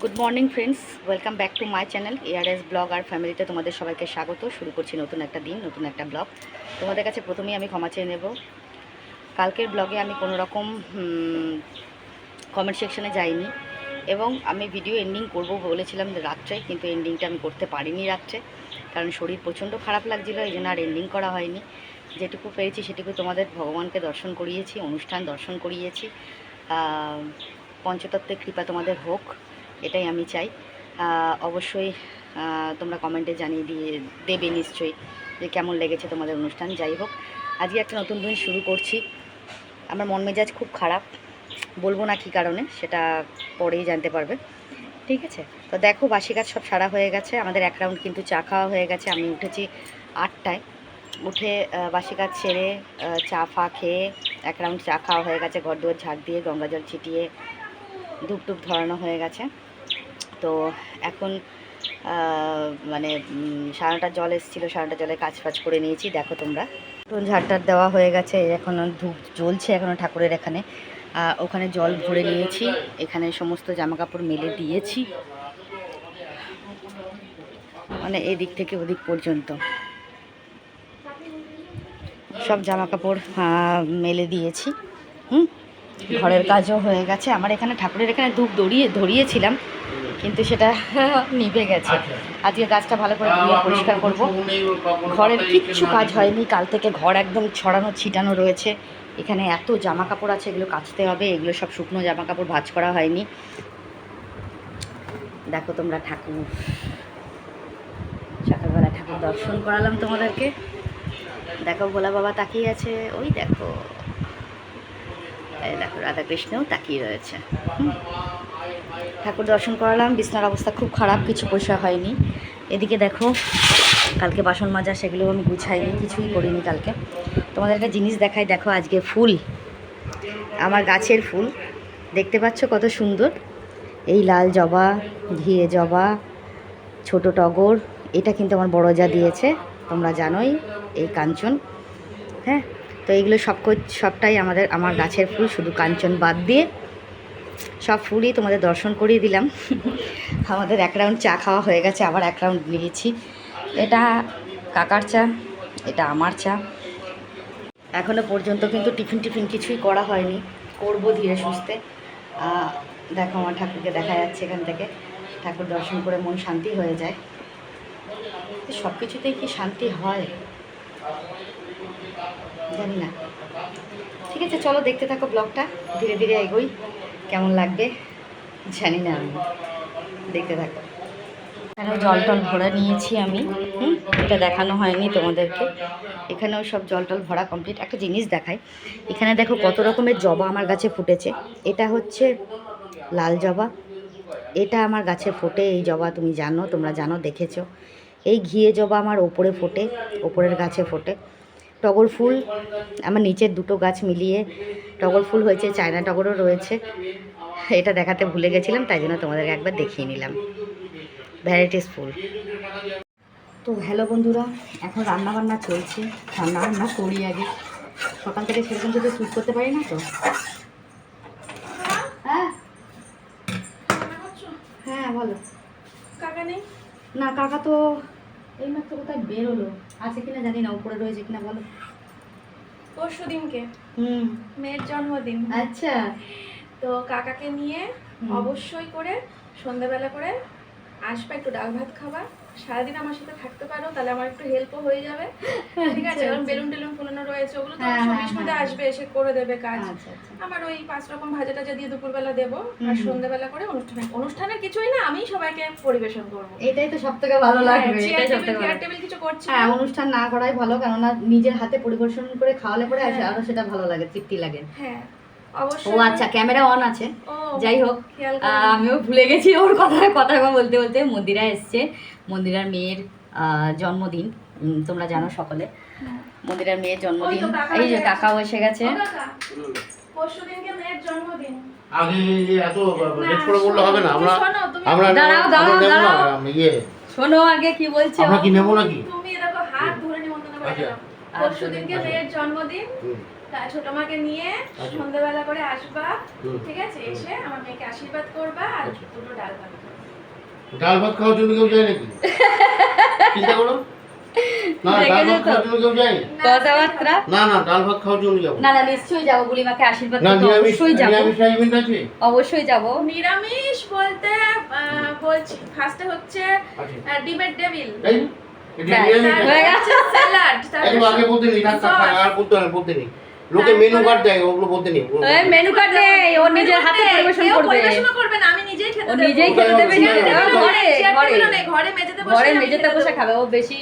Good morning friends, welcome back to my channel ARS blog আর ফ্যামিলিতে তোমাদের সবাইকে স্বাগত। শুরু করছি নতুন একটা দিন, নতুন একটা ব্লগ। তোমাদের কাছে প্রথমেই আমি ক্ষমা চেয়ে নেব। কালকের ব্লগে আমি কোনো রকম কমেন্ট সেকশনে যাইনি এবং আমি ভিডিও এন্ডিং করব বলেছিলাম রাত্রে, কিন্তু এন্ডিংটা আমি করতে পারিনি রাত্রে, কারণ শরীর প্রচণ্ড খারাপ লাগছিলো, এই জন্য আর এন্ডিং করা হয়নি। যেটুকু পেরেছি সেটুকু তোমাদের ভগবানকে দর্শন করিয়েছি, অনুষ্ঠান দর্শন করিয়েছি। পঞ্চতত্ত্বের কৃপা তোমাদের হোক, এটাই আমি চাই। অবশ্যই তোমরা কমেন্টে জানিয়ে দেবে নিশ্চয়ই যে কেমন লেগেছে তোমাদের অনুষ্ঠান। যাই হোক, আজকে একটা নতুন দিন শুরু করছি। আমার মন মেজাজ খুব খারাপ, বলবো না কী কারণে, সেটা পরেই জানতে পারবে, ঠিক আছে? তো দেখো, বাসি কাজ সব সারা হয়ে গেছে, আমাদের এক রাউন্ড কিন্তু চা খাওয়া হয়ে গেছে। আমি উঠেছি 8টায়, উঠে বাসি কাজ সেরে চা ফা খেয়ে এক রাউন্ড চা খাওয়া হয়ে গেছে, ঘর দুয়ার ঝাড় দিয়ে গঙ্গা জল ছিটিয়ে ধূপ টুপ ধরানো হয়ে গেছে। তো এখন মানে সারাটা জল এসেছিলো, সারাটা জলে কাজ ফাজ করে নিয়েছি। দেখো তোমরা, ঝাড়টার দেওয়া হয়ে গেছে, এখনও ধূপ জ্বলছে এখনও ঠাকুরের এখানে। ওখানে জল ভরে নিয়েছি, এখানে সমস্ত জামা কাপড় মেলে দিয়েছি, মানে এদিক থেকে ওদিক পর্যন্ত সব জামা কাপড় মেলে দিয়েছি। ঘরের কাজও হয়ে গেছে। আমার এখানে ঠাকুরের এখানে ধূপ ধরিয়েছিলাম, কিন্তু সেটা নিভে গেছে। আজকে গাছটা ভালো করে ধুয়ে পরিষ্কার করব। ঘরের কিচ্ছু কাজ হয়নি, কাল থেকে ঘর একদম ছড়ানো ছিটানো রয়েছে। এখানে এত জামা কাপড় আছে, এগুলো কাচতে হবে। এগুলো সব শুকনো জামা কাপড়, ভাঁজ করা হয়নি। দেখো তোমরা, ঠাকুর সকালবেলা ঠাকুর দর্শন করালাম তোমাদেরকে। দেখো ভোলা বাবা তাকিয়ে আছে, ওই দেখো, দেখো রাধাকৃষ্ণও তাকিয়ে রয়েছে। ঠাকুর দর্শন করালাম। বিছনার অবস্থা খুব খারাপ, কিছু পয়সা হয়নি। এদিকে দেখো, কালকে বাসন মাজা সেগুলো আমি গুছাইনি, কিছুই করিনি কালকে। তোমাদের একটা জিনিস দেখাই, দেখো আজকে ফুল, আমার গাছের ফুল দেখতে পাচ্ছ কত সুন্দর। এই লাল জবা, ঘিয়ে জবা, ছোট টগর, এটা কিন্তু আমার বড় যা দিয়েছে, তোমরা জানোই, এই কাঞ্চন। হ্যাঁ, তো এইগুলো সবটাই আমার গাছের ফুল, শুধু কাঞ্চন বাদ দিয়ে সব ফুলই তোমাদের দর্শন করিয়ে দিলাম। আমাদের এক রাউন্ড চা খাওয়া হয়ে গেছে, আবার এক রাউন্ড নিয়েছি। এটা কাকার চা, এটা আমার চা। এখনও পর্যন্ত কিন্তু টিফিন কিছুই করা হয়নি, করব ধীরে সুস্থে। দেখো আমার ঠাকুরকে দেখা যাচ্ছে এখান থেকে, ঠাকুর দর্শন করে মন শান্তি হয়ে যায়। সব কিছুতেই কি শান্তি হয় জানি না। ঠিক আছে, চলো দেখতে থাকো ব্লগটা, ধীরে ধীরে এগোই, কেমন লাগবে জানি না, আমি দেখতে থাকো। এখানেও জল টল ভরা নিয়েছি আমি, এটা দেখানো হয়নি তোমাদেরকে। এখানেও সব জল টল ভরা কমপ্লিট। একটা জিনিস দেখাই, এখানে দেখো কত রকমের জবা আমার গাছে ফুটেছে। এটা হচ্ছে লাল জবা, এটা আমার গাছে ফোটে, এই জবা তুমি জানো, তোমরা জানো, দেখেছো। এই ঘিয়ে জবা আমার ওপরে ফোটে, ওপরের গাছে ফোটে। টগর ফুল আমার নিচের দুটো গাছ মিলিয়ে টগর ফুল হয়েছে, চায়না টগরও রয়েছে। এটা দেখাতে ভুলে গেছিলাম, তাই জন্য তোমাদেরকে একবার দেখিয়ে নিলাম, ভ্যারাইটিস ফুল। তো হ্যালো বন্ধুরা, এখন রান্নাবান্না চলছে, রান্না করি আগে। সকাল থেকে সেরকম কিছু শ্যুট করতে পারি না তো। হ্যাঁ হ্যাঁ বলো। কাকা নেই? না, কাকা তো এইমাত্র কোথায় বেরোলো, আছে কিনা জানি না, উপরে রয়েছে কিনা। বলো। পরশু দিনকে হুম, মেয়ের জন্মদিন, আচ্ছা। তো কাকাকে নিয়ে অবশ্যই করে সন্ধ্যাবেলা করে আসবে, একটু ডাল ভাত খাবা, সারাদিন আমার সাথে থাকতে পারো, তাহলে আমার একটু হেল্পও হয়ে যাবে। ঠিক আছে, কারণ বেলুন টেলুন ফুলানো রয়েছে, ওগুলো তো সবই সুবিধা আসবে, এসে করে দেবে কাজ। আমার ওই 5 রকম ভাজা টাজা দিয়ে দুপুরবেলা দেবো, আর সন্ধ্যাবেলা করে অনুষ্ঠানের কিছুই না, আমি সবাইকে পরিবেশন করবো। এটাই তো সব থেকে ভালো লাগবে। চেয়ার টেবিল কিছু করছি না, অনুষ্ঠান না করাই ভালো, কেননা নিজের হাতে পরিবেশন করে খাওয়ালে পরে আরো সেটা ভালো লাগে, তৃপ্তি লাগে। হ্যাঁ ও অবশ্যই। আচ্ছা, ক্যামেরা অন আছে। যাই হোক, খেয়াল আমিও ভুলে গেছি ওর কথা বলতে বলতে। মন্দিরা এসছে, মন্দিরার মেয়ের জন্মদিন, তোমরা জানো সকলে, মন্দিরার মেয়ের জন্মদিন। এই যে কাকাও এসে গেছে। পরশুদিনকে মেয়ের জন্মদিন। আগে এত লেট করে বললে হবে না, আমরা দাঁড়াও শোনো আগে কি বলছো। আমরা কি নেবো নাকি? তুমি দেখো হাত ধরে নিমন্ত্রণ করে দিলাম। পরশুদিনকে মেয়ের জন্মদিন, ছোট মাকে নিয়ে আচ্ছা। সন্ধ্যাবেলা করে আসবা, হুম। ঠিক আছে? এসে আমার মেয়েকে আশীর্বাদ করবা আর আচ্ছা। দুটো ডাল ভাত খাবা। ডাল ভাত খাওয়ার জন্য কেউ যায় নাকি? চিন্তা করো না, ডাল ভাত খাওয়ার জন্য কেউ যায় কথাবার্তা না? না, ডাল ভাত খাওয়ার জন্য যাবো না না, নিশ্চয়ই যাবো, বুড়িমাকে আশীর্বাদ না। করতে নিরামিষ অবশ্যই যাবো, নিরামিষ আয়োজন আছে। অবশ্যই যাবো। নিরামিষ বলতে বলছি ফার্স্টে হচ্ছে আচ্ছা। ডিমের টেবিল, এই এটা ব্যাস, নিরামিষ হয়ে আছে। গেছে। স্যালাড, একটু আগে বলতে নেই, থাক থাক থাক, আর বলতে নেই। লোকে মেনু কার্ড দেয়, ওগুলো বলতে নেই। মেনু কার্ড নেই, ও নিজের হাতে পরিবেশন করবে, পরিবেশন করবে না, আমি নিজেই খেতে ও দেবো। নিজেই খেতে দেবে, ঘরে, ঘরে মেঝেতে ঘরে আমি মেঝেতে খেতে বসে দেবো। খাবে, ও বেশি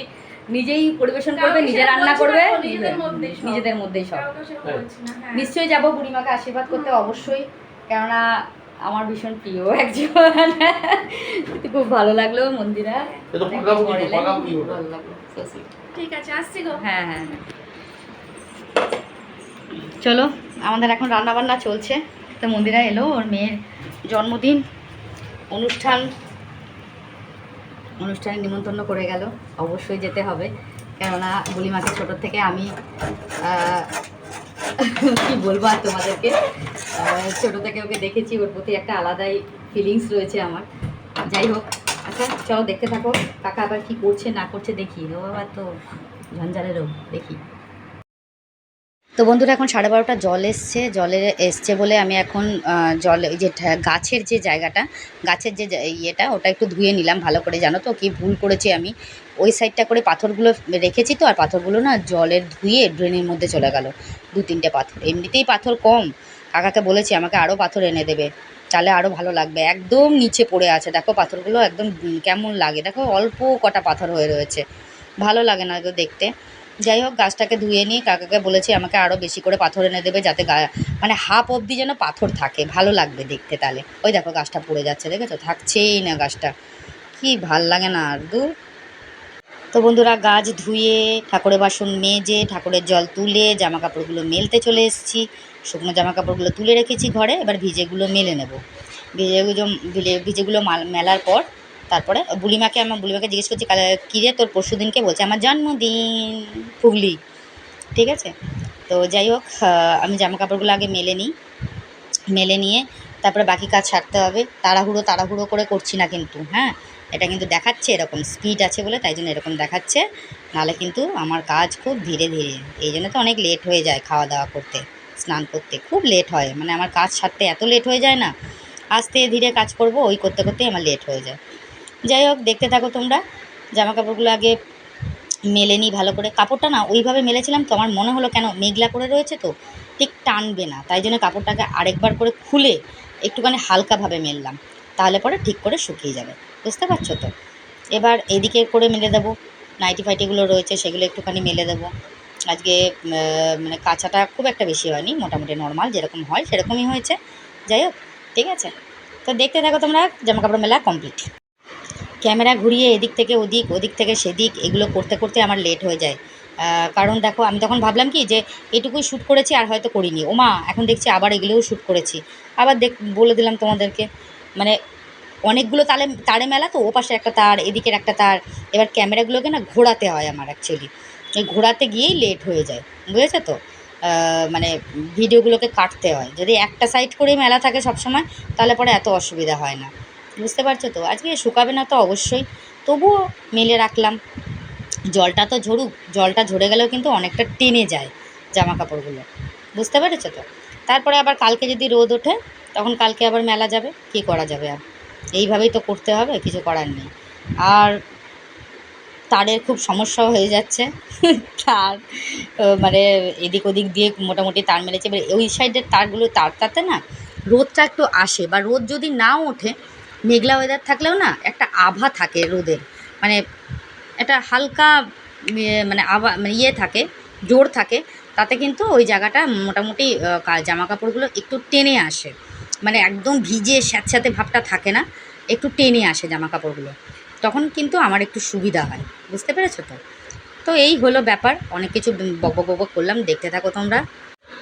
নিজেই পরিবেশন করবে, কাউকে নিজে সেরকম রান্না বলছি করবে, না তো, নিজেদের মধ্যেই সব। নিজেদের মধ্যেই সব। কাউকে সেরকম বলছি না, হ্যাঁ। নিশ্চয়ই যাবো বুড়িমাকে আশীর্বাদ করতে অবশ্যই, কেননা আমার ভীষণ প্রিয় একজন। খুব ভালো লাগলো মন্দিরা, এ তো পাকাপুকি তো, পাকাপুকি ওটা। ভালো লাগলো, so sweet। ঠিক আছে, আসছি গো। হ্যাঁ হ্যাঁ হ্যাঁ। চলো, আমাদের এখন রান্না বান্না চলছে। তো মন্দিরা এলো, ওর মেয়ের জন্মদিন অনুষ্ঠানে নিমন্ত্রণ করে গেল, অবশ্যই যেতে হবে, কেননা বুলিমাকে ছোটোর থেকে আমি কি বলবো আর তোমাদেরকে, ছোটো থেকে ওকে দেখেছি, ওর প্রতি একটা আলাদাই ফিলিংস রয়েছে আমার। যাই হোক, আচ্ছা চলো দেখতে থাকো কাকা আবার কি করছে না করছে দেখি, ও আবার তো ঝঞ্ঝালেরও দেখি। তো বন্ধুরা এখন 12:30 জলে এসছে বলে আমি এখন জলে ওই যে গাছের যে জায়গাটা, গাছের যে ইয়েটা, ওটা একটু ধুয়ে নিলাম ভালো করে। জানো তো কি ভুল করেছি আমি, ওই সাইডটা করে পাথরগুলো রেখেছি তো, আর পাথরগুলো না জলের ধুয়ে ড্রেনের মধ্যে চলে গেল 2-3টে পাথর। এমনিতেই পাথর কম, কাকাকে বলেছি আমাকে আরও পাথর এনে দেবে, তাহলে আরও ভালো লাগবে। একদম নিচে পড়ে আছে, দেখো পাথরগুলো একদম কেমন লাগে, দেখো অল্প কটা পাথর হয়ে রয়েছে, ভালো লাগে না দেখতে। যাই হোক, গাছটাকে ধুয়ে নিয়ে কাকাকে বলেছি আমাকে আরও বেশি করে পাথর এনে দেবে, যাতে মানে হাফ অবধি যেন পাথর থাকে, ভালো লাগবে দেখতে। তাহলে ওই দেখো গাছটা পড়ে যাচ্ছে, দেখেছো, থাকছেই না গাছটা, কি ভাল লাগে না আর দূর। তো বন্ধুরা গাছ ধুয়ে ঠাকুরের বাসন মেজে ঠাকুরের জল তুলে জামা কাপড়গুলো মেলতে চলে এসেছি। শুকনো জামা কাপড়গুলো তুলে রেখেছি ঘরে, এবার ভিজেগুলো মেলে নেব। ভিজেগুলো মেলার পর তারপরে বুলিমাকে জিজ্ঞেস করছি, কী রে তোর পরশু দিনকে, বলছে আমার জন্মদিন হুগলি, ঠিক আছে। তো যাই হোক, আমি জামা কাপড়গুলো আগে মেলে নিয়ে তারপরে বাকি কাজ সারতে হবে। তাড়াহুড়ো করে করছি না কিন্তু, হ্যাঁ, এটা কিন্তু দেখাচ্ছে এরকম স্পিড আছে বলে, তাই জন্য এরকম দেখাচ্ছে, নাহলে কিন্তু আমার কাজ খুব ধীরে ধীরে, এই জন্য তো অনেক লেট হয়ে যায়, খাওয়া দাওয়া করতে স্নান করতে খুব লেট হয়, মানে আমার কাজ সারতে এত লেট হয়ে যায় না, আস্তে ধীরে কাজ করব, ওই করতে করতেই আমার লেট হয়ে যায়। যাই হোক, দেখতে থাকো তোমরা। জামা কাপড়গুলো আগে মেলে নিই ভালো করে, কাপড়টা না ওইভাবে মেলেছিলাম তো, আমার মনে হলো কেন মেঘলা করে রয়েছে তো ঠিক টানবে না, তাই জন্য কাপড়টাকে আরেকবার করে খুলে একটুখানি হালকাভাবে মেললাম, তাহলে পরে ঠিক করে শুকিয়ে যাবে, বুঝতে পারছো তো। এবার এদিকে করে মেলে দেবো, নাইটি ফাইটিগুলো রয়েছে সেগুলো একটুখানি মেলে দেবো। আজকে মানে কাঁচাটা খুব একটা বেশি হয়নি, মোটামুটি নর্মাল যেরকম হয় সেরকমই হয়েছে। যাই হোক, ঠিক আছে, তো দেখতে থাকো তোমরা। জামা কাপড় মেলা কমপ্লিট, ক্যামেরা ঘুরিয়ে এদিক থেকে ওদিক, ওদিক থেকে সেদিক, এগুলো করতে করতে আমার লেট হয়ে যায়। কারণ দেখো, আমি তখন ভাবলাম কি যে এটুকুই শ্যুট করেছি আর হয়তো করিনি, ওমা এখন দেখছি আবার এগুলোও শ্যুট করেছি, আবার বলে দিলাম তোমাদেরকে, মানে অনেকগুলো তারে মেলা তো, ও পাশে একটা তার, এদিকের একটা তার, এবার ক্যামেরাগুলোকে না ঘোরাতে হয় আমার অ্যাকচুয়ালি, এই ঘোরাতে গিয়েই লেট হয়ে যায়, বুঝেছো তো। মানে ভিডিওগুলোকে কাটতে হয়, যদি একটা সাইড করেই মেলা থাকে সবসময়, তাহলে পরে এত অসুবিধা হয় না, বুঝতে পারছো তো। আজকে শুকাবে না তো অবশ্যই, তবুও মেলে রাখলাম। জলটা তো ঝরুক, জলটা ঝরে গেলেও কিন্তু অনেকটা টেনে যায় জামা কাপড়গুলো, বুঝতে পেরেছো তো। তারপরে আবার কালকে যদি রোদ ওঠে, তখন কালকে আবার মেলা যাবে, কী করা যাবে আর, এইভাবেই তো করতে হবে, কিছু করার নেই। আর তারের খুব সমস্যাও হয়ে যাচ্ছে, তার মানে এদিক ওদিক দিয়ে মোটামুটি তার মেরেছে, এবার ওই সাইডের তারটাতে না রোদটা একটু আসে, বা রোদ যদি নাও ওঠে, মেঘলা ওয়েদার থাকলেও না একটা আভা থাকে রোদের, মানে একটা হালকা মানে ইয়ে থাকে, জোর থাকে, তাতে কিন্তু ওই জায়গাটা মোটামুটি জামা কাপড়গুলো একটু টেনে আসে, মানে একদম ভিজে স্যাঁতস্যাঁতে ভাবটা থাকে না, একটু টেনে আসে জামা কাপড়গুলো, তখন কিন্তু আমার একটু সুবিধা হয়, বুঝতে পেরেছো তো। তো এই হলো ব্যাপার, অনেক কিছু বক করলাম, দেখতে থাকো তোমরা।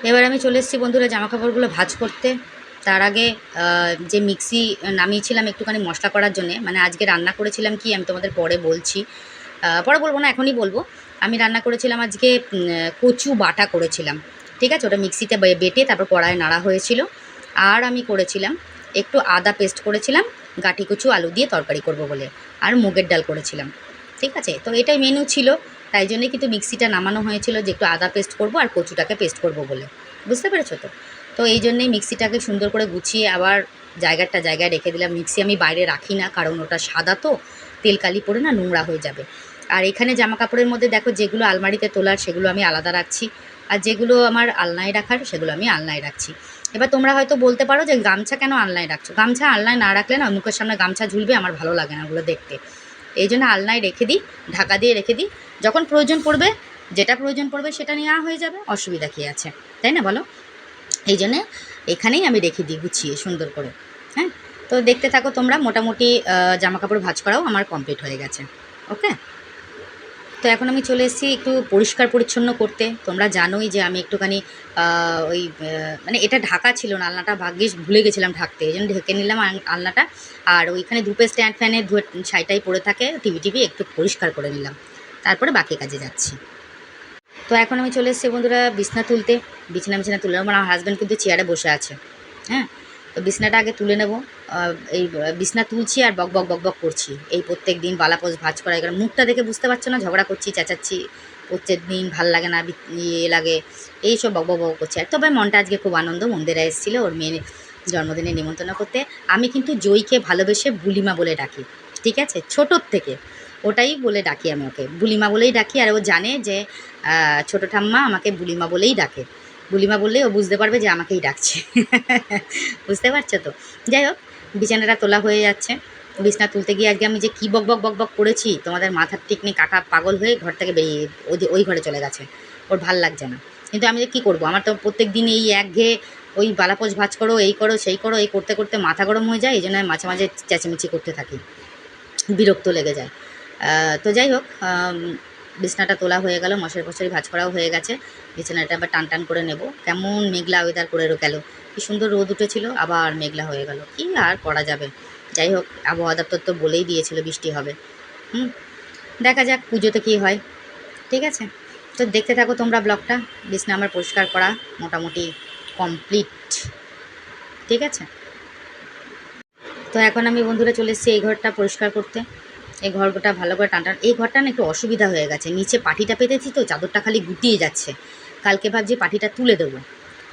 এবার আমি চলে এসেছি বন্ধুরা জামা কাপড়গুলো ভাঁজ করতে। তার আগে যে মিক্সি নামিয়েছিলাম একটুখানি মশলা করার জন্যে, মানে আজকে রান্না করেছিলাম কি আমি তোমাদের পরে বলছি, পরে বলবো না, এখনই বলবো। আমি রান্না করেছিলাম আজকে কচু বাটা করেছিলাম, ঠিক আছে, ওটা মিক্সিতে বেটে তারপর কড়ায় নাড়া হয়েছিল। আর আমি করেছিলাম একটু আদা পেস্ট করেছিলাম, গাঁটি কচু আলু দিয়ে তরকারি করব বলে, আর মুগের ডাল করেছিলাম। ঠিক আছে, তো এটাই মেনু ছিল, তাই জন্যই কিন্তু মিক্সিটা নামানো হয়েছিল যে একটু আদা পেস্ট করব আর কচুটাকে পেস্ট করব বলে। বুঝতে পেরেছো তো? তো এই জন্যেই মিক্সিটাকে সুন্দর করে গুছিয়ে আবার জায়গায় রেখে দিলাম। মিক্সি আমি বাইরে রাখি না, কারণ ওটা সাদা তো, তেল কালি পড়ে না নোংরা হয়ে যাবে। আর এখানে জামা কাপড়ের মধ্যে দেখো যেগুলো আলমারিতে তোলার সেগুলো আমি আলাদা রাখছি, আর যেগুলো আমার আলনায় রাখার সেগুলো আমি আলনায় রাখছি। এবার তোমরা হয়তো বলতে পারো যে গামছা কেন আলনায় রাখছো? গামছা আলনায় না রাখলে না মুখের সামনে গামছা ঝুলবে, আমার ভালো লাগে না ওগুলো দেখতে। এই জন্য আলনায় রেখে দিই, ঢাকা দিয়ে রেখে দিই। যখন প্রয়োজন পড়বে, যেটা প্রয়োজন পড়বে সেটা নেওয়া হয়ে যাবে, অসুবিধা কী আছে, তাই না বলো? এই জন্যে এখানেই আমি রেখে দিই গুছিয়ে সুন্দর করে। হ্যাঁ, তো দেখতে থাকো তোমরা। মোটামুটি জামা কাপড় ভাঁজ করাও আমার কমপ্লিট হয়ে গেছে। ওকে, তো এখন আমি চলে এসেছি একটু পরিষ্কার পরিচ্ছন্ন করতে। তোমরা জানোই যে আমি একটুখানি মানে এটা ঢাকা ছিল না, আলনাটা ভাগ্যিস ভুলে গেছিলাম ঢাকতে, এই জন্য ঢেকে নিলাম আলনাটা। আর ওইখানে ধূপের স্ট্যান্ড ফ্যানে ছাইটাই পড়ে থাকে, টিভি একটু পরিষ্কার করে নিলাম, তারপরে বাকি কাজে যাচ্ছি। তো এখন আমি চলে এসেছি বন্ধুরা বিছনা তুলতে। বিছনা তুলে নেবো, আমার হাজব্যান্ড কিন্তু চেয়ারে বসে আছে। হ্যাঁ, তো বিছনাটা আগে তুলে নেব। এই বিছনা তুলছি আর বক বক করছি, এই প্রত্যেক দিন বালাপোষ ভাঁজ করা। এখানে মুখটা দেখে বুঝতে পারছো না, ঝগড়া করছি, চেঁচাচ্ছি প্রত্যেক দিন, ভাল লাগে না, ইয়ে লাগে, এইসব বক বক করছি। আর তবে মনটা আজকে খুব আনন্দ, মন্দিরে এসেছিলো ওর মেয়ের জন্মদিনে নিমন্ত্রণ করতে। আমি কিন্তু জয়কে ভালোবেসে বুলিমা বলে ডাকি, ঠিক আছে, ছোটোর থেকে ওটাই বলে ডাকি, আমি ওকে বুলিমা বলেই ডাকি। আর ও জানে যে ছোটো ঠাম্মা আমাকে বুলিমা বলেই ডাকে। বুলিমা বললেই ও বুঝতে পারবে যে আমাকেই ডাকছে। বুঝতে পারছো তো? যাই হোক, বিছানাটা তোলা হয়ে যাচ্ছে। বিছানা তুলতে গিয়ে আজকে আমি যে কী বক বক করেছি, তোমাদের মাথার টিকনি কাটা পাগল হয়ে ঘর থেকে বেরিয়ে ওই ঘরে চলে গেছে, ওর ভাল লাগছে না। কিন্তু আমি যে কী করবো, আমার তো প্রত্যেক দিন এই একঘেয়ে ওই বালাপোষ ভাঁজ করো, এই করো সেই করো, এই করতে করতে মাথা গরম হয়ে যায়। এই জন্য মাঝে মাঝে চেঁচামেচি করতে থাকি, বিরক্ত লেগে যায়। তো যাই হোক, বিছনাটা তোলা হয়ে গেল, মশারি ভাঁজ করাও হয়ে গেছে। বিছানাটা আবার টান করে নেব। কেমন মেঘলা ওয়েদার করে গেল, কী সুন্দর রোদ উঠেছিল, আবার মেঘলা হয়ে গেল, কি আর করা যাবে। যাই হোক, আবহাওয়া দপ্তর তো বলেই দিয়েছিল বৃষ্টি হবে। দেখা যাক পুজোতে কী হয়। ঠিক আছে, তো দেখতে থাকো তোমরা ব্লগটা। বিছনা আমার পরিষ্কার করা মোটামুটি কমপ্লিট। ঠিক আছে, তো এখন আমি বন্ধুরা চলে এসেছি এই ঘরটা পরিষ্কার করতে। এই ঘরটা ভালো করে টান। এই ঘরটা না একটু অসুবিধা হয়ে গেছে, নিচে পাটিটা পেতেছি তো চাদরটা খালি গুটিয়ে যাচ্ছে। কালকে ভাবছি পাটিটা তুলে দেবো,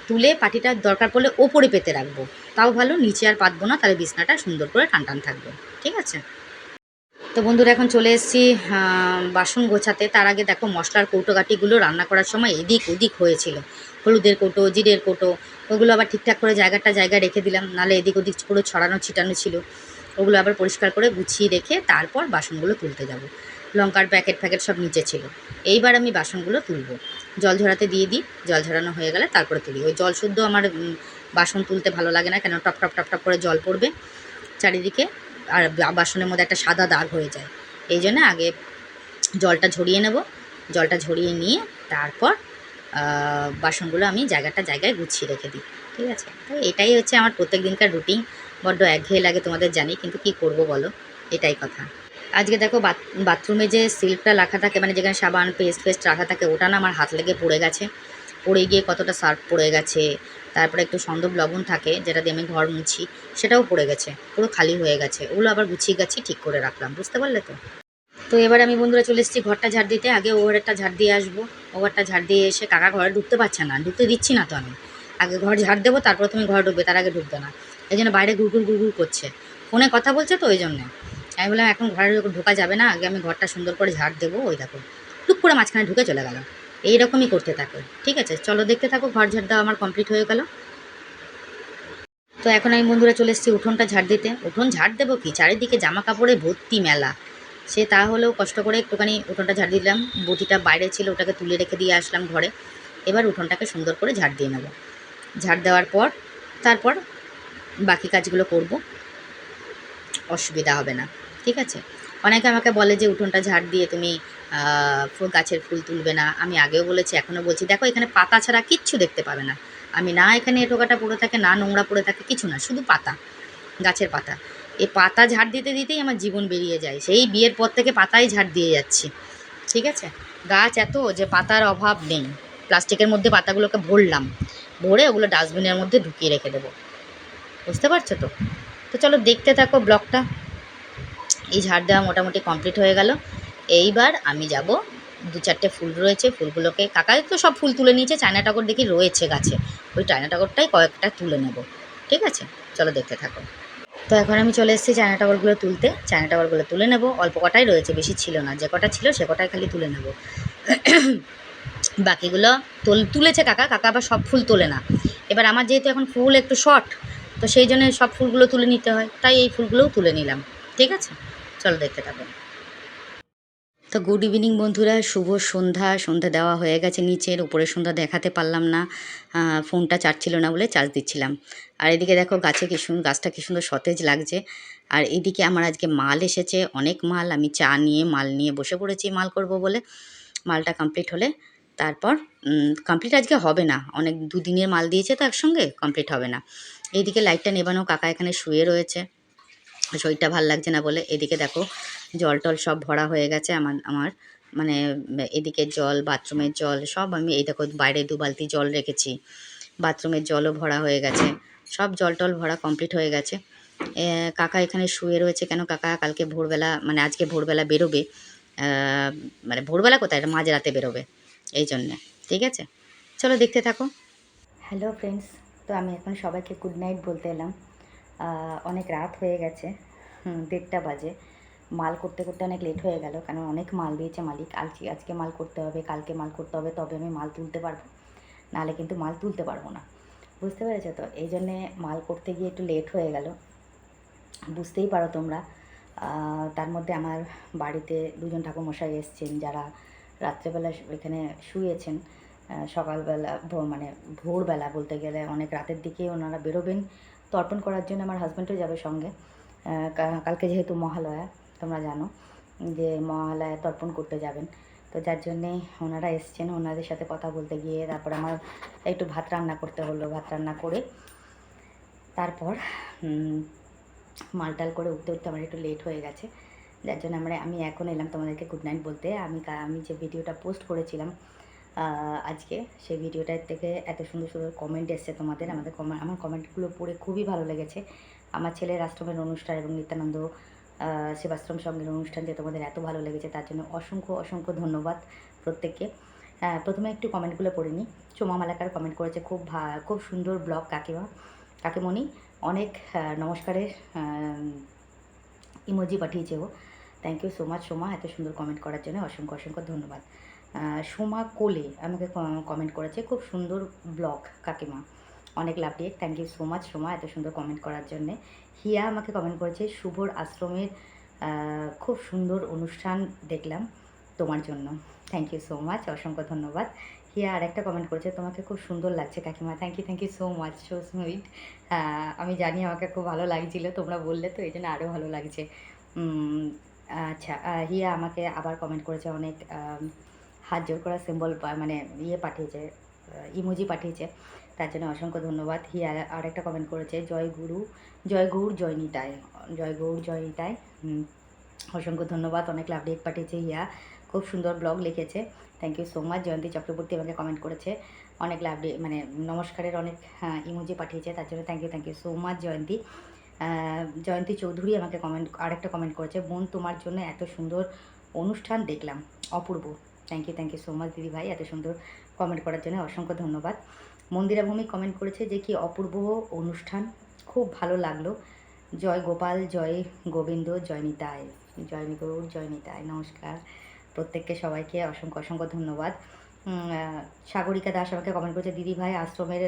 তুলে পাটিটা দরকার পড়লে ওপরে পেতে রাখবো, তাও ভালো, নিচে আর পাতবো না, তাহলে বিছনাটা সুন্দর করে টান থাকবে। ঠিক আছে, তো বন্ধুরা এখন চলে এসেছি বাসন গোছাতে। তার আগে দেখো মশলার কৌটোকাঠিগুলো রান্না করার সময় এদিক ওদিক হয়েছিল, হলুদের কৌটো, জিরের কৌটো, ওগুলো আবার ঠিকঠাক করে জায়গায় রেখে দিলাম, নাহলে এদিক ওদিক পুরো ছড়ানো ছিটানো ছিল। ওগুলো আবার পরিষ্কার করে গুছিয়ে রেখে তারপর বাসনগুলো তুলতে যাব। লঙ্কার প্যাকেট সব নিচে ছিল। এইবার আমি বাসনগুলো তুলবো, জল ঝরাতে দিয়ে দিই, জল ঝরানো হয়ে গেলে তারপরে তুলি। ওই জল শুদ্ধ আমার বাসন তুলতে ভালো লাগে না, কেন টপ টপ করে জল পড়বে চারিদিকে, আর বাসনের মধ্যে একটা সাদা দাগ হয়ে যায়। এই জন্য আগে জলটা ঝরিয়ে নেব, জলটা ঝরিয়ে নিয়ে তারপর বাসনগুলো আমি জায়গায় গুছিয়ে রেখে দিই। ঠিক আছে, তো এটাই হচ্ছে আমার প্রত্যেক দিনকার রুটিন। বড্ড একঘেয়ে লাগে তোমাদের জানি, কিন্তু কি করব বলো, এটাই কথা। আজকে দেখো বাথরুমে যে সিল্কটা রাখা থাকে, মানে যেখানে সাবান পেস্ট রাখা থাকে, ওটা না আমার হাত লেগে পড়ে গেছে। পড়ে গিয়ে কতটা সার্ফ পড়ে গেছে, তারপরে একটু সন্দব লবণ থাকে যেটা দিয়ে আমি ঘর মুছি, সেটাও পড়ে গেছে, পুরো খালি হয়ে গেছে। ওগুলো আবার গুছিয়ে ঠিক করে রাখলাম, বুঝতে পারলে তো? তো এবার আমি বন্ধুরা চলে এসেছি ঘরটা ঝাড় দিতে। আগে ওভারটা ঝাড় দিয়ে আসবো। ওভারটা ঝাড় দিয়ে এসে কাকা ঘরে ঢুকতে পারছে না, ঢুকতে দিচ্ছি না তো আমি। আগে ঘর ঝাড় দেবো, তারপর তুমি ঘরে ঢুকবে, তার আগে ঢুকবে না। এই জন্য বাইরে গুড়গুড় করছে, ফোনে কথা বলছে তো, ওই জন্যে আমি বললাম এখন ঘরে ঢোকা যাবে না, আগে আমি ঘরটা সুন্দর করে ঝাড় দেবো। ওই দেখো টুক করে মাঝখানে ঢুকে চলে গেল। এইরকমই করতে থাকে। ঠিক আছে, চলো দেখতে থাকো। ঘর ঝাড় দেওয়া আমার কমপ্লিট হয়ে গেল। তো এখন আমি বন্ধুরা চলে এসেছি উঠোনটা ঝাড় দিতে। উঠোন ঝাড় দেবো কি, চারিদিকে জামা কাপড়ে ভর্তি মেলা। সে তা হলেও কষ্ট করে একটুখানি উঠোনটা ঝাড় দিলাম। বটিটা বাইরে ছিল, ওটাকে তুলে রেখে দিয়ে আসলাম ঘরে। এবার উঠোনটাকে সুন্দর করে ঝাড় দিয়ে নেব। ঝাড় দেওয়ার পর তারপর বাকি কাজগুলো করব, অসুবিধা হবে না। ঠিক আছে, অনেকে আমাকে বলে যে উঠোনটা ঝাড় দিয়ে তুমি গাছের ফুল তুলবে না। আমি আগেও বলেছি, এখনও বলছি, দেখো এখানে পাতা ছাড়া কিচ্ছু দেখতে পাবে না। আমি না এখানে এঁটোকাটা পড়ে থাকে, না নোংরা পড়ে থাকে, কিছু না, শুধু পাতা, গাছের পাতা। এই পাতা ঝাড় দিতেই আমার জীবন বেরিয়ে যায়। সেই বিয়ের পর থেকে পাতাই ঝাড় দিয়ে যাচ্ছি। ঠিক আছে, গাছ এত যে পাতার অভাব নেই। প্লাস্টিকের মধ্যে পাতাগুলোকে ভরলাম, ভরে ওগুলো ডাস্টবিনের মধ্যে ঢুকিয়ে রেখে দেবো। বুঝতে পারছো তো? তো চলো দেখতে থাকো ব্লগটা। এই ঝাড় দেওয়া মোটামুটি কমপ্লিট হয়ে গেল। এইবার আমি যাব, 2-4টে ফুল রয়েছে, ফুলগুলোকে কাকাই তো সব ফুল তুলে নিয়েছে, চায়না টগর দেখি রয়েছে গাছে, ওই চায়না টগরটাই কয়েকটা তুলে নেব। ঠিক আছে, চলো দেখতে থাকো। তো এখন আমি চলে এসেছি চায়না টগরগুলো তুলতে। চায়না টগরগুলো তুলে নেব, অল্প কটাই রয়েছে, বেশি ছিল না, যে কটা ছিল সে কটাই খালি তুলে নেব। বাকিগুলো তুলেছে কাকা আবার সব ফুল তোলে না। এবার আমার যেহেতু এখন ফুল একটু শর্ট, তো সেই জন্য সব ফুলগুলো তুলে নিতে হয়, তাই এই ফুলগুলোও তুলে নিলাম। ঠিক আছে, চলো দেখতে থাকো। তো গুড ইভিনিং বন্ধুরা, শুভ সন্ধ্যা। সন্ধ্যা দেওয়া হয়ে গেছে, নিচের উপরের সন্ধ্যা দেখাতে পারলাম না, ফোনটা চার্জ ছিল না বলে চার্জ দিচ্ছিলাম। আর এদিকে দেখো গাছটা কি সুন্দর সতেজ লাগছে। আর এদিকে আমার আজকে মাল এসেছে, অনেক মাল। আমি মাল নিয়ে বসে পড়েছি মাল করব বলে। মালটা কমপ্লিট হলে তারপর কমপ্লিট আজকে হবে না, অনেক 2 দিনের মাল দিয়েছে তো একসঙ্গে, কমপ্লিট হবে না। এইদিকে লাইটটা নেবানো, কাকা এখানে শুয়ে রয়েছে, শরীরটা ভাল লাগছে না বলে। এদিকে দেখো জল টল সব ভরা হয়ে গেছে আমার মানে এদিকে জল, বাথরুমের জল সব আমি, এই দেখো বাইরে 2 বালতি জল রেখেছি, বাথরুমের জলও ভরা হয়ে গেছে, সব জল টল ভরা কমপ্লিট হয়ে গেছে। কাকা এখানে শুয়ে রয়েছে, কেন কাকা কালকে ভোরবেলা মানে আজকে ভোরবেলা বেরোবে, মানে ভোরবেলা কোথায়, মাঝরাতে বেরোবে, এই জন্যে। ঠিক আছে, চলো দেখতে থাকো। হ্যালো ফ্রেন্ডস, তো আমি এখন সবাইকে গুড নাইট বলতে এলাম। অনেক রাত হয়ে গেছে, 1:30টা বাজে। মাল করতে করতে অনেক লেট হয়ে গেল, কারণ অনেক মাল দিয়েছে মালিক। আজকে মাল করতে হবে, কালকে মাল করতে হবে, তবে আমি মাল তুলতে পারবো, নাহলে কিন্তু মাল তুলতে পারবো না। বুঝতে পেরেছো তো? এই জন্যে মাল করতে গিয়ে একটু লেট হয়ে গেল, বুঝতেই পারো তোমরা। তার মধ্যে আমার বাড়িতে 2জন ঠাকুরমশাই এসছেন, যারা রাত্রেবেলা এখানে শুয়েছেন। সকালবেলা মানে ভোরবেলা বলতে গেলে অনেক রাতের দিকে ওনারা বেরোবেন তর্পণ করার জন্য। আমার হাজব্যান্ডও যাবে সঙ্গে। কালকে যেহেতু মহালয়া, তোমরা জানো যে মহালয়া তর্পণ করতে যাবেন, তো যার জন্যে ওনারা এসছেন। ওনাদের সাথে কথা বলতে গিয়ে তারপর আমার একটু ভাত রান্না করতে হলো। ভাত রান্না করে তারপর মালটাল করে উঠতে উঠতে আমার একটু লেট হয়ে গেছে, যার জন্য আমি এখন এলাম তোমাদেরকে গুড নাইট বলতে। আমি যে ভিডিওটা পোস্ট করেছিলাম আজকে, সেই ভিডিওটার থেকে এত সুন্দর সুন্দর কমেন্ট এসছে তোমাদের। আমার কমেন্টগুলো পড়ে খুবই ভালো লেগেছে। আমার ছেলের আশ্রমের অনুষ্ঠান এবং নিত্যানন্দ সেবাশ্রম সঙ্গের অনুষ্ঠান যে তোমাদের এত ভালো লেগেছে, তার জন্য অসংখ্য অসংখ্য ধন্যবাদ প্রত্যেককে। প্রথমে একটু কমেন্টগুলো পড়ে নিই। সোমা মালাকার কমেন্ট করেছে, খুব সুন্দর ব্লগ কাকিমণি, অনেক নমস্কারের ইমোজি পাঠিয়েছে ও। Thank you so much Soma, এত সুন্দর কমেন্ট করার জন্য অসংখ্য অসংখ্য ধন্যবাদ। সোমা কোলে আমাকে কমেন্ট করেছে, খুব সুন্দর ব্লগ কাকিমা, অনেক লাভ দিয়ে। Thank you so much Soma, এত সুন্দর কমেন্ট করার জন্যে। হিয়া আমাকে কমেন্ট করেছে, শুভর আশ্রমের খুব সুন্দর অনুষ্ঠান দেখলাম তোমার জন্য। থ্যাংক ইউ সো মাচ, অসংখ্য ধন্যবাদ। হিয়া আর একটা কমেন্ট করেছে, তোমাকে খুব সুন্দর লাগছে কাকিমা। Thank you so much, so sweet. আমি জানি আমাকে খুব ভালো লাগছিল, তোমরা বললে তো এই জন্য আরও ভালো লাগছে। আচ্ছা, হিয়া আমাকে আবার কমেন্ট করেছে, অনেক হাত জোর করা সিম্বল মানে পাঠিয়েছে, ইমোজি পাঠিয়েছে, তার জন্য অসংখ্য ধন্যবাদ। হিয়া আর একটা কমেন্ট করেছে, জয় গৌর জয় নিতাই। অসংখ্য ধন্যবাদ, অনেক লাভ ডেট পাঠিয়েছে হিয়া, খুব সুন্দর ব্লগ লিখেছে। Thank you so much. Jayanti Chakraborty আমাকে কমেন্ট করেছে, অনেক লাভ ডে মানে নমস্কারের অনেক ইমোজি পাঠিয়েছে, তার জন্য থ্যাংক ইউ সো মাচ জয়ন্তী। জয়ন্তী চৌধুরী আমাকে আরেকটা কমেন্ট করেছে, বোন তোমার জন্য এত সুন্দর অনুষ্ঠান দেখলাম, অপূর্ব। থ্যাংক ইউ সো মাচ দিদি ভাই, এত সুন্দর কমেন্ট করার জন্য অসংখ্য ধন্যবাদ। মন্দিরা ভূমি কমেন্ট করেছে যে কি অপূর্ব অনুষ্ঠান, খুব ভালো লাগলো। জয় গোপাল, জয় গোবিন্দ, জয় নিতাই, জয় গৌর, জয় নিতাই। নমস্কার প্রত্যেককে, সবাইকে অসংখ্য অসংখ্য ধন্যবাদ। সাগরিকা দাস আমাকে কমেন্ট করেছে, দিদি ভাই আশ্রমের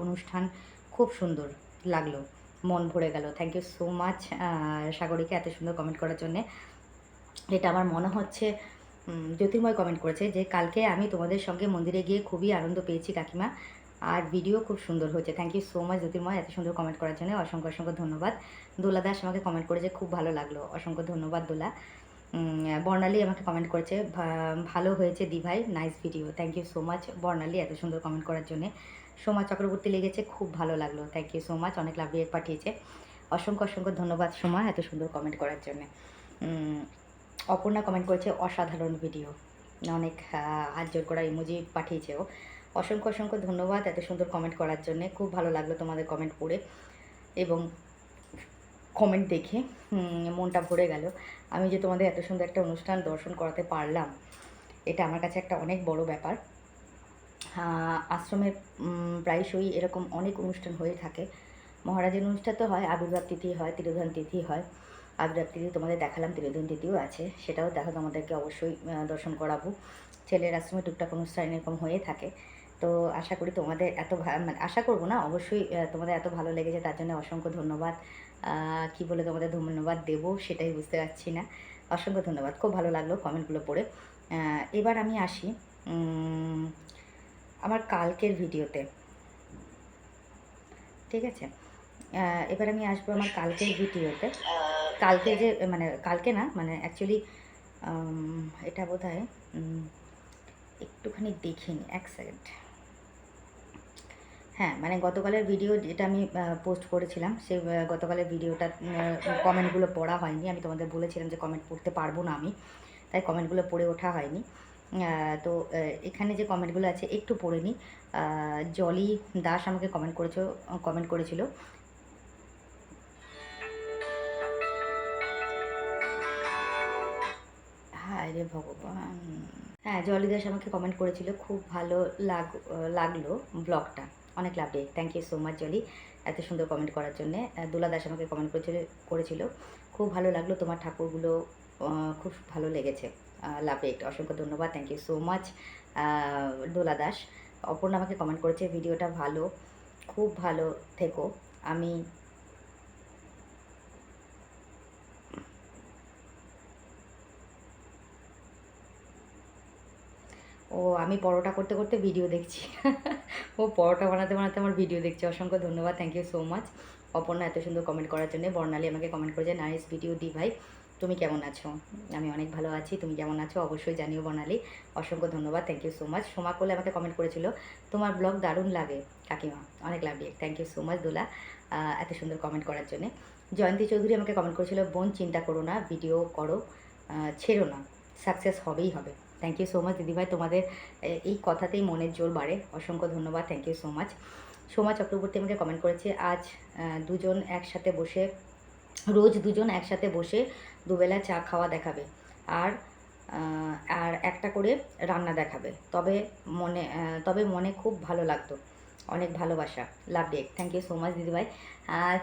অনুষ্ঠান খুব সুন্দর লাগলো, মন ভরে গেল। Thank you so much Sagarika, এত সুন্দর কমেন্ট করার জন্যে। এটা আমার মনে হচ্ছে জ্যোতির্ময় কমেন্ট করেছে যে কালকে আমি তোমাদের সঙ্গে মন্দিরে গিয়ে খুবই আনন্দ পেয়েছি কাকিমা, আর ভিডিও খুব সুন্দর হয়েছে। থ্যাংক ইউ সো মাচ জ্যোতির্ময়, এত সুন্দর কমেন্ট করার জন্য অসংখ্য অসংখ্য ধন্যবাদ। দোলা দাস আমাকে কমেন্ট করেছে, খুব ভালো লাগলো, অসংখ্য ধন্যবাদ দোলা। বর্ণালী আমাকে কমেন্ট করেছে, ভালো হয়েছে দি ভাই, nice video. Thank you so much Barnali, এত সুন্দর কমেন্ট করার জন্যে। সোমা চক্রবর্তী লেগেছে, খুব ভালো লাগলো। থ্যাংক ইউ সো মাচ, অনেক লাভ রিয়েক্ট পাঠিয়েছে, অসংখ্য অসংখ্য ধন্যবাদ সোমা, এত সুন্দর কমেন্ট করার জন্যে। অপর্ণা কমেন্ট করেছে, অসাধারণ ভিডিও, অনেক হাত জোর করা ইমোজি পাঠিয়েছে ও। অসংখ্য অসংখ্য ধন্যবাদ এত সুন্দর কমেন্ট করার জন্যে। খুব ভালো লাগলো তোমাদের কমেন্ট পড়ে এবং কমেন্ট দেখে মনটা ভরে গেল। আমি যে তোমাদের এত সুন্দর একটা অনুষ্ঠান দর্শন করাতে পারলাম, এটা আমার কাছে একটা অনেক বড় ব্যাপার। আশ্রমের প্রায়শই এরকম অনেক অনুষ্ঠান হয়ে থাকে। মহারাজের অনুষ্ঠান তো হয়, আবির্ভাব তিথি হয়, তিরোধান তিথি হয়। আবির্ভাব তিথি তোমাদের দেখালাম, তিরোধান তিথিও আছে, সেটাও দেখো, তোমাদেরকে অবশ্যই দর্শন করাবো। ছেলের আশ্রমে টুকটাক অনুষ্ঠান এরকম হয়ে থাকে। তো আশা করি তোমাদের এত মানে আশা করবো না, অবশ্যই তোমাদের এত ভালো লেগেছে, তার জন্য অসংখ্য ধন্যবাদ। কী বলে তোমাদের ধন্যবাদ দেবো সেটাই বুঝতে পারছি না। অসংখ্য ধন্যবাদ, খুব ভালো লাগলো কমেন্টগুলো পড়ে। এবার আমি আসি আমার কালকের ভিডিওতে, ঠিক আছে? এবার আমি আসবো আমার কালকের ভিডিওতে। কালকে যে মানে কালকে না, মানে অ্যাকচুয়ালি এটা বোধ হয় একটুখানি দেখিনি, এক সেকেন্ড। হ্যাঁ, মানে গতকালের ভিডিও যেটা আমি পোস্ট করেছিলাম, সেই গতকালের ভিডিওটা কমেন্টগুলো পড়া হয়নি। আমি তোমাদের বলেছিলাম যে কমেন্ট পড়তে পারবো না আমি, তাই কমেন্টগুলো পড়ে ওঠা হয়নি। তো এখানে যে কমেন্টগুলো আছে একটু পড়ে নিই। জলি দাস আমাকে কমেন্ট করেছিল। হায় রে ভগবান। হ্যাঁ, জলি দাস আমাকে কমেন্ট করেছিল, খুব ভালো লাগলো ব্লগটা, অনেক lovely. Thank you so much Jolly, এত সুন্দর কমেন্ট করার জন্যে। দোলা দাস আমাকে কমেন্ট করেছিল খুব ভালো লাগলো, তোমার ঠাকুরগুলো খুব ভালো লেগেছে, লাভলি। অসংখ্য ধন্যবাদ, থ্যাংক ইউ সো মাচ দোলা দাস। অপর্ণা আমাকে কমেন্ট করেছে, ভিডিওটা ভালো, খুব ভালো থেকো। আমি পরোটা করতে করতে ভিডিও দেখছি। ও পরোটা বানাতে বানাতে আমার ভিডিও দেখছে। অসংখ্য ধন্যবাদ, thank you so much Aparna এত সুন্দর কমেন্ট করার জন্য। বর্ণালী আমাকে কমেন্ট করেছে, নাইস ভিডিও দি ভাই, তুমি কেমন আছো? আমি অনেক ভালো আছি, তুমি কেমন আছো অবশ্যই জানিও বর্ণালী। অসংখ্য ধন্যবাদ, thank you so much. Soma Kole আমাকে কমেন্ট করেছিল, তোমার ব্লগ দারুণ লাগে কাকিমা, অনেক lovely. Thank you so much Dola, এত সুন্দর কমেন্ট করার জন্যে। জয়ন্তী চৌধুরী আমাকে কমেন্ট করেছিল, বোন চিন্তা করো না, ভিডিও করো, ছেড়ো না, সাকসেস হবেই হবে। থ্যাংক ইউ সো মাচ দিদিভাই, তোমাদের এই কথাতেই মনের জোর বাড়ে। অসংখ্য ধন্যবাদ, thank you so much. Soma Chakraborty আমাকে কমেন্ট করেছে, আজ রোজ দুজন একসাথে বসে দুবেলা চা খাওয়া দেখাবে, আর একটা করে রান্না দেখাবে, তবে মনে খুব ভালো লাগতো, অনেক ভালোবাসা, love day. Thank you so much দিদিভাই।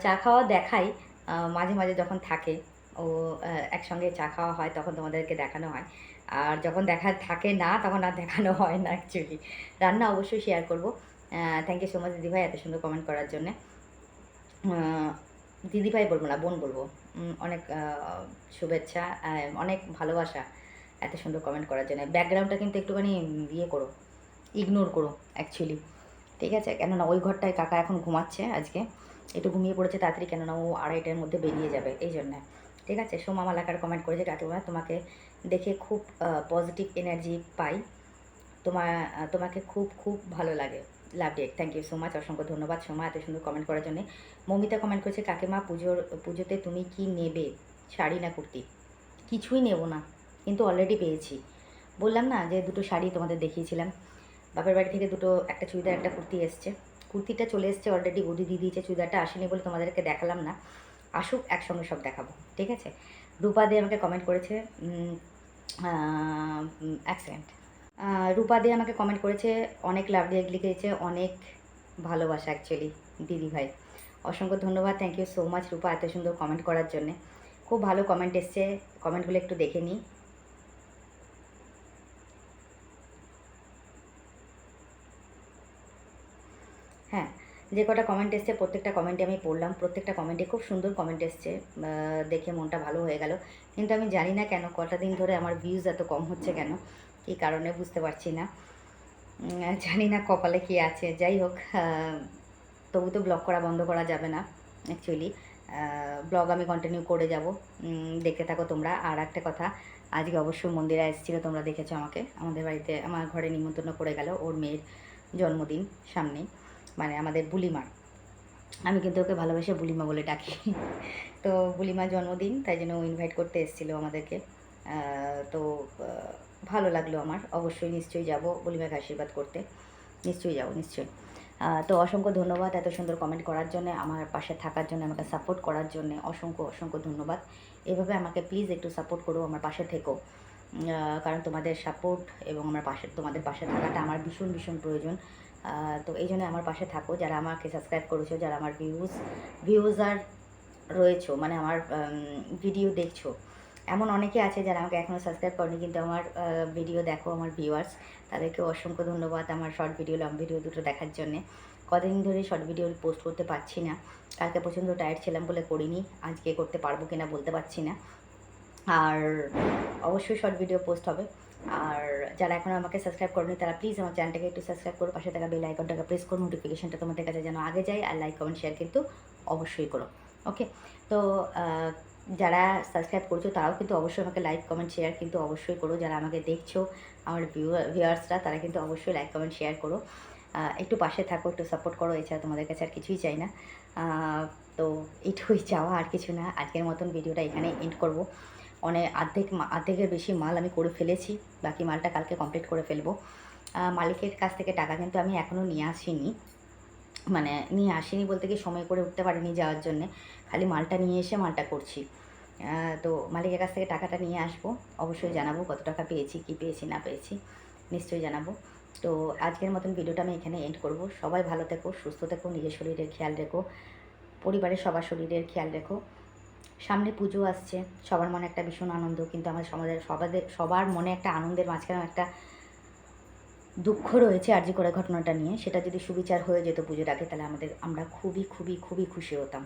চা খাওয়া দেখাই মাঝে মাঝে, যখন থাকে ও একসঙ্গে চা খাওয়া হয় তখন তোমাদেরকে দেখানো হয়, আর যখন থাকে না তখন আর দেখানো হয় না। অ্যাকচুয়ালি রান্না অবশ্যই শেয়ার করবো। থ্যাংক ইউ সো মাচ দিদিভাই এত সুন্দর কমেন্ট করার জন্যে। দিদিভাই বলবো না, বোন বলবো। অনেক শুভেচ্ছা, অনেক ভালোবাসা এত সুন্দর কমেন্ট করার জন্য। ব্যাকগ্রাউন্ডটা কিন্তু একটুখানি ইগনোর করো অ্যাকচুয়ালি, ঠিক আছে? কেননা ওই ঘরটায় কাকা এখন ঘুমাচ্ছে, আজকে একটু ঘুমিয়ে পড়েছে তাড়াতাড়ি, কেননা ও 2:30টার মধ্যে বেরিয়ে যাবে, এই জন্যে, ঠিক আছে? সোমা মালাকার কমেন্ট করেছে, কাকিমা তোমাকে দেখে খুব পজিটিভ এনার্জি পাই, তোমাকে খুব খুব ভালো লাগে, লাভ ইট। থ্যাংক ইউ সো মাচ, অসংখ্য ধন্যবাদ সোমা এত সুন্দর কমেন্ট করার জন্য। মমিতা কমেন্ট করেছে, কাকিমা পুজোতে তুমি কি নেবে, শাড়ি না কুর্তি? কিছুই নেব না, কিন্তু অলরেডি পেয়েছি। বললাম না যে দুটো শাড়ি তোমাদের দেখিয়েছিলাম, বাপের বাড়ি থেকে একটা চুড়িদার একটা কুর্তি এসছে। কুর্তিটা চলে এসছে অলরেডি, বৌদি দিয়ে দিয়েছে, চুড়িদারটা আসেনি বলে তোমাদেরকে দেখালাম না, আসুক একসঙ্গে সব দেখাবো, ঠিক আছে? রূপা দে আমাকে কমেন্ট করেছে, এক সেকেন্ড। রূপা দে আমাকে কমেন্ট করেছে, অনেক লাভ দিয়ে লিখেছে, অনেক ভালোবাসা অ্যাকচুয়ালি দিদি ভাই। অসংখ্য ধন্যবাদ, থ্যাংক ইউ সো মাচ রূপা এত সুন্দর কমেন্ট করার জন্যে। খুব ভালো কমেন্ট এসছে, কমেন্টগুলো একটু দেখে নিই। হ্যাঁ, যে কটা কমেন্ট এসছে প্রত্যেকটা কমেন্টে আমি পড়লাম, প্রত্যেকটা কমেন্টে খুব সুন্দর কমেন্ট এসছে, দেখে মনটা ভালো হয়ে গেল। কিন্তু আমি জানি না কেন কটা দিন ধরে আমার ভিউজ এত কম হচ্ছে, কেন কী কারণে বুঝতে পারছি না, জানি না কপালে কী আছে। যাই হোক, তবু তো ব্লগ করা বন্ধ করা যাবে না অ্যাকচুয়ালি, ব্লগ আমি কন্টিনিউ করে যাব, দেখতে থাকো তোমরা। আর একটা কথা, আজকে অবশ্যই মন্দিরে এসেছিলো, তোমরা দেখেছো আমাকে, আমাদের বাড়িতে আমার ঘরে নিমন্ত্রণ করে গেল, ওর মেয়ের জন্মদিন সামনে, মানে আমাদের বুলিমার, আমি কিন্তু ওকে ভালোবেসে বুলিমা বলে ডাকি। তো বুলিমার জন্মদিন, তাই জন্য ও ইনভাইট করতে এসেছিলো আমাদেরকে। তো ভালো লাগলো আমার, অবশ্যই নিশ্চয়ই যাব বুলিমাকে আশীর্বাদ করতে। নিশ্চয়ই যাবো, নিশ্চয়ই। তো অসংখ্য ধন্যবাদ এত সুন্দর কমেন্ট করার জন্য, আমার পাশে থাকার জন্য, আমাকে সাপোর্ট করার জন্য অসংখ্য অসংখ্য ধন্যবাদ। এভাবে আমাকে প্লিজ একটু সাপোর্ট করো, আমার পাশে থেকো, কারণ তোমাদের সাপোর্ট এবং তোমাদের পাশে থাকাটা আমার ভীষণ ভীষণ প্রয়োজন। তো এই জন্য আমার পাশে থাকো, যারা আমাকে সাবস্ক্রাইব করেছো, যারা আমার ভিউজার রয়েছো, মানে আমার ভিডিও দেখছো। এমন অনেকে আছে যারা আমাকে এখনও সাবস্ক্রাইব করেনি কিন্তু আমার ভিডিও দেখো, আমার ভিউয়ার্স, তাদেরকে অসংখ্য ধন্যবাদ আমার শর্ট ভিডিও লং ভিডিও দুটো দেখার জন্যে। কদিন ধরে শর্ট ভিডিও পোস্ট করতে পারছি না, কালকে প্রচণ্ড টায়ার্ড ছিলাম বলে করিনি, আজকে করতে পারবো কিনা বলতে পারছি না। আর অবশ্যই শর্ট ভিডিও পোস্ট হবে। আর যারা এখনও আমাকে সাবস্ক্রাইব করেনি তারা প্লিজ আমার চ্যানেলটাকে একটু সাবস্ক্রাইব করো, পাশে থাকা বেল আইকনটাকে প্রেস করো, নোটিফিকেশনটা তোমাদের কাছে যেন আগে যায়, আর লাইক কমেন্ট শেয়ার কিন্তু অবশ্যই করো। ওকে, তো যারা সাবস্ক্রাইব করছো তারাও কিন্তু অবশ্যই আমাকে লাইক কমেন্ট শেয়ার কিন্তু অবশ্যই করো। যারা আমাকে দেখছো আমার ভিউয়ার্সরা, তারা কিন্তু অবশ্যই লাইক কমেন্ট শেয়ার করো, একটু পাশে থাকো, একটু সাপোর্ট করো। এছাড়া তোমাদের কাছে আর কিছুই চাই না। তো এইটুকুই চাওয়া, আর কিছু না। আজকের মতন ভিডিওটা এখানে এন্ড করব। অর্ধেকের বেশি মাল আমি করে ফেলেছি, বাকি মালটা কালকে কমপ্লিট করে ফেলবো। মালিকের কাছ থেকে টাকা কিন্তু আমি এখনও নিয়ে আসিনি, মানে নিয়ে আসিনি বলতে কি সময় করে উঠতে পারিনি যাওয়ার জন্যে, খালি মালটা নিয়ে এসে মালটা করছি। তো মালিকের কাছ থেকে টাকাটা নিয়ে আসবো, অবশ্যই জানাবো কত টাকা পেয়েছি, কি পেয়েছি না পেয়েছি, নিশ্চয়ই জানাবো। তো আজকের মতন ভিডিওটা আমি এখানে এন্ড করব। সবাই ভালো থেকো, সুস্থ থেকো, নিজের শরীরের খেয়াল রেখো, পরিবারের সবার শরীরের খেয়াল রেখো। সামনে পুজো আসছে, সবার মনে একটা ভীষণ আনন্দ, কিন্তু আমার সবার মনে একটা আনন্দের মাঝখানে একটা দুঃখ রয়েছে আরজি করে ঘটনাটা নিয়ে। সেটা যদি সুবিচার হয়ে যেত পুজোর আগে, তাহলে আমরা খুবই খুবই খুবই খুশি হতাম।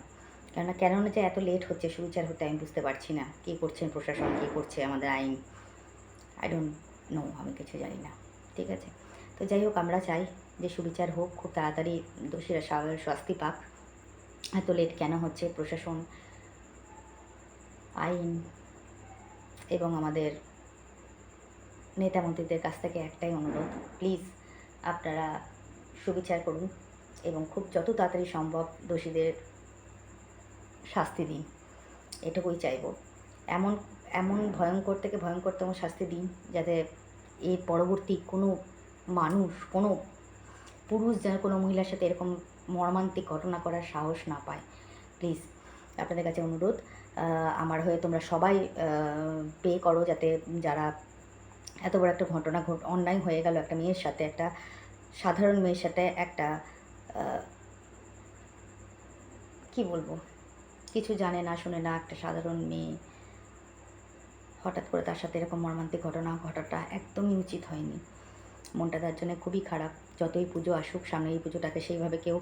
কেননা যে এত লেট হচ্ছে সুবিচার হতে, আমি বুঝতে পারছি না। কী করছেন প্রশাসন, কী করছে আমাদের আইন, আই ডোন্ট নো, আমি কিছু জানি না। ঠিক আছে, তো যাই হোক, আমরা চাই যে সুবিচার হোক, খুব তাড়াতাড়ি দোষীরা শাস্তি পাক। এত লেট কেন হচ্ছে, প্রশাসন, আইন এবং আমাদের নেতা মন্ত্রীদের কাছ থেকে একটাই অনুরোধ, প্লিজ আপনারা সুবিচার করুন এবং খুব যত তাড়াতাড়ি সম্ভব দোষীদের শাস্তি দিন, এটুকুই চাইব। এমন এমন ভয়ঙ্কর থেকে ভয়ঙ্করতম শাস্তি দিন, যাতে এর পরবর্তী কোনো মানুষ, কোনো পুরুষ যেন কোনো মহিলার সাথে এরকম মর্মান্তিক ঘটনা করার সাহস না পায়। প্লিজ আপনাদের কাছে অনুরোধ, আমার হয়ে তোমরা সবাই পে করো, যাতে যারা এত বড় একটা ঘটনা অন্যায় হয়ে গেল একটা মেয়ের সাথে, একটা সাধারণ মেয়ের সাথে, একটা কি বলবো, কিছু জানে না শুনে না একটা সাধারণ মেয়ে, হঠাৎ করে তার সাথে এরকম মর্মান্তিক ঘটনা ঘটাটা একদমই উচিত হয়নি। মনটা তার জন্য খুবই খারাপ। যতই পুজো আসুক সামনে, এই পুজোটাকে সেইভাবে কেউ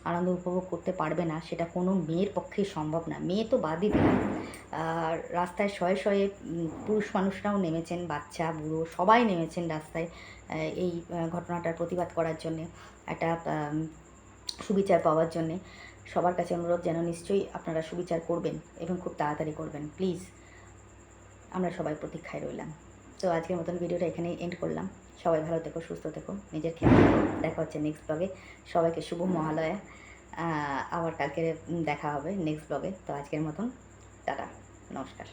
আনন্দ উপভোগ করতে পারবে না, সেটা কোনো মেয়ের পক্ষেই সম্ভব না। মেয়ে তো বাদই দিলাম, রাস্তায় শয়ে শয়ে পুরুষ মানুষরাও নেমেছেন, বাচ্চা বুড়ো সবাই নেমেছেন রাস্তায় এই ঘটনাটার প্রতিবাদ করার জন্যে, একটা সুবিচার পাওয়ার জন্যে। সবার কাছে অনুরোধ, যেন নিশ্চয়ই আপনারা সুবিচার করবেন এবং খুব তাড়াতাড়ি করবেন, প্লিজ। আমরা সবাই প্রতীক্ষায় রইলাম। তো আজকের মতন ভিডিওটা এখানেই এন্ড করলাম। সবাই ভালো থেকো, সুস্থ থেকো, নিজের খেয়াল রাখো। দেখা হচ্ছে নেক্সট ব্লগে। সবাইকে শুভ মহালয়া। আবার কালকে দেখা হবে নেক্সট ব্লগে। তো আজকের মতন টাটা, নমস্কার।